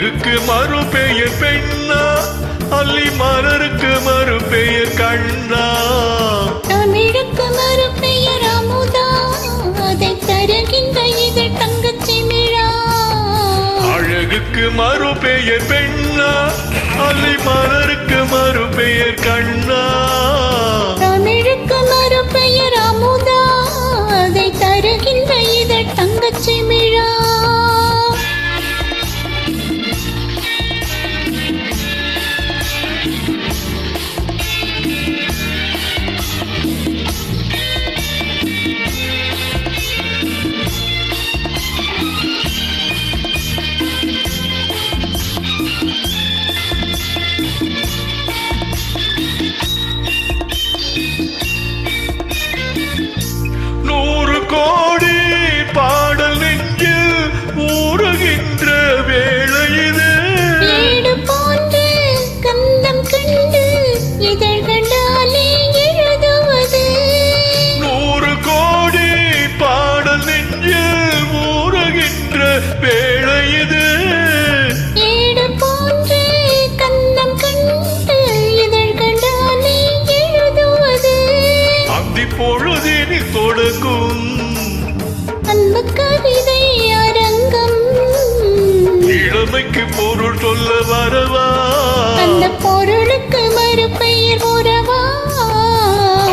அழகுக்கு மறுபெயர் பெண்ணா, அல்லி மலருக்கு மறுபெயர் கண்ணா. தமிழுக்கு மறுபெயர் அமுதா, அதை தருகின்ற இதழ் தங்கச்சிமிழா. அழகுக்கு மறுபெயர் பெண்ணா, அல்லி மலருக்கு மறுபெயர் கண்ணா. தமிழுக்கு மறுபெயர் அமுதா, அதை தருகின்ற இதழ் தங்கச்சிமிழா. கோடி பாடல் நெஞ்சில் ஊறுகின்ற வேளை இது. வீடு போன்று கந்தம் கண்டு இதழ் கண்டாலே எழுதுவது. 100 கோடி பாடல் நெஞ்சில் ஊறுகின்ற வேளை இது. வீடு போன்று கந்தம் கண்டு இதழ் கண்டாலே எழுதுவது. அந்தி பொழுதினில் தொடங்கும் அன்பு கவிதை அரங்கம். இளமைக்கு பொருள் சொல்ல வரவா, அந்த பொருளுக்கு மறுபெயர் உறவா.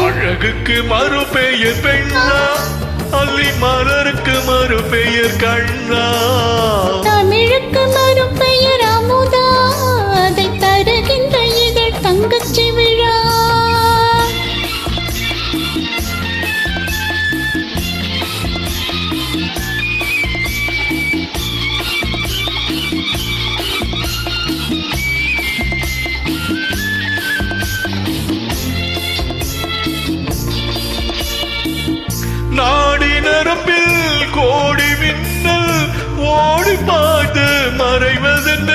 அழகுக்கு மறுபெயர் பெண்ணா, அல்லி மலருக்கு மறுபெயர் கண்ணா. தமிழுக்கு மறுபெயர் அமுதா, அதை தருகின்ற இதழ் தங்கச்சிமிழா. நாடி நரம்பில் கோடி மின்னல் ஓடி பார்த்து மறைவதென்ன.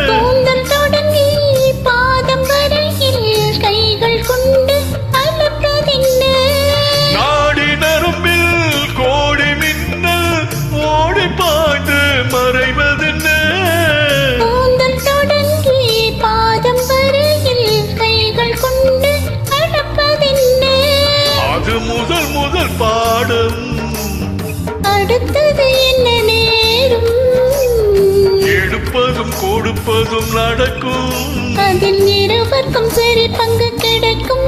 கூந்தல் தொடங்கி பாதம் வரையில் கைகள் கொண்டு அலப்பதென்ன. நாடி நரம்பில் கோடி மின்னல் ஓடி பார்த்து மறைவதென்ன. கூந்தல் தொடங்கி பாதம் வரையில் கைகள் கொண்டு அலப்பதென்ன. அது முதல் முதல் பாடம், அடுத்தது என்ன நேரும். எடுப்பதும் கொடுப்பதும் நடக்கும், அதில் இருவருக்கும் சரி பங்கு கிடைக்கும்.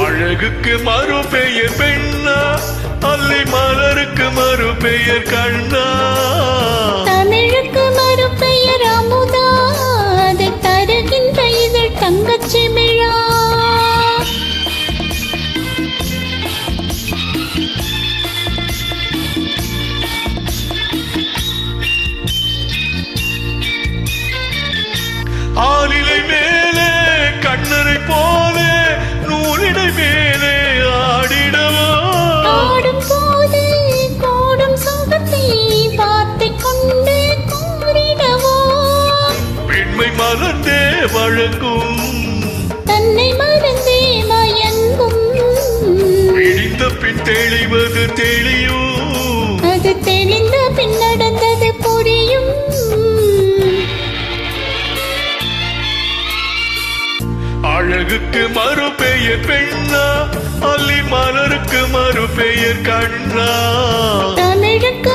அழகுக்கு மறுபெயர் பெண்ணா, அல்லி மலருக்கு மறுபெயர் கண்ணா. தமிழுக்கு மறுபெயர் அமுதா, அதை தருகின்ற இதழ் தங்கச்சிமிழா. ஆலிலை மேலே கண்ணரை போலே நூலிடை மேலே ஆடிடவோ. ஆடும் போது கூடும் சுகத்தை பார்த்துக் கொண்டு கூறிடவோ. பெண்மை மலர்ந்தே வழங்கும், தன்னை மறந்தே மயங்கும். பிடித்த பின் தெளிவது தெளியும், அது தெளிந்த பின் நடந்தது புரியும். அழகுக்கு மறுபெயர் பெண்ணா, அல்லி மலருக்கு மறுபெயர் கண்ணா. தமிழுக்கு